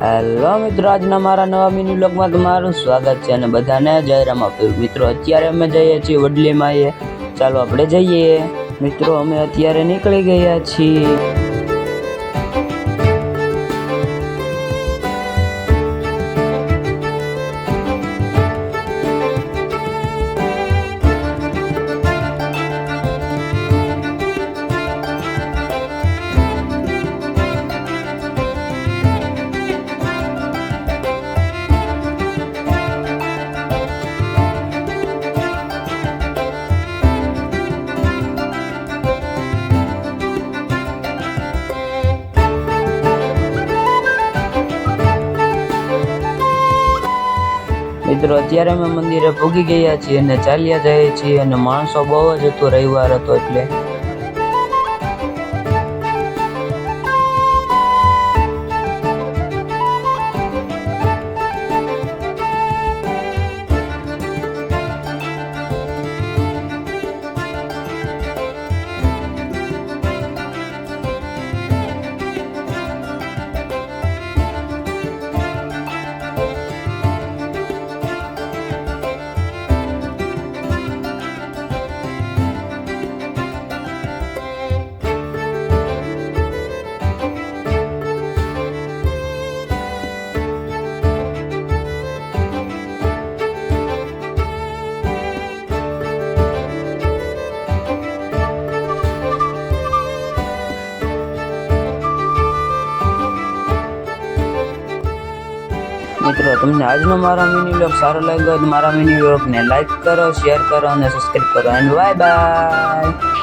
Hello મિત્રો, આજના મારા નવા મિની વ્લોગમાં તમારું સ્વાગત છે અને બધાને જય રામાપીર. મિત્રો અત્યારે અમે જઈએ છીએ વડલીમાં. ચાલો આપણે જઈએ. મિત્રો અમે અત્યારે નીકળી ગયા છીએ. મિત્રો અત્યારે અમે મંદિરે પૂગી ગયા છીએ અને ચાલ્યા જઈએ છીએ અને માણસો બહુ જ હતો, રવિવાર હતો એટલે. મિત્રો તમને આજનો મારો મિની વ્લોગ સારો લાગ્યો તો મારા મિની વ્લોગને લાઈક કરો, શેર કરો અને સબસ્ક્રાઈબ કરો. And bye bye.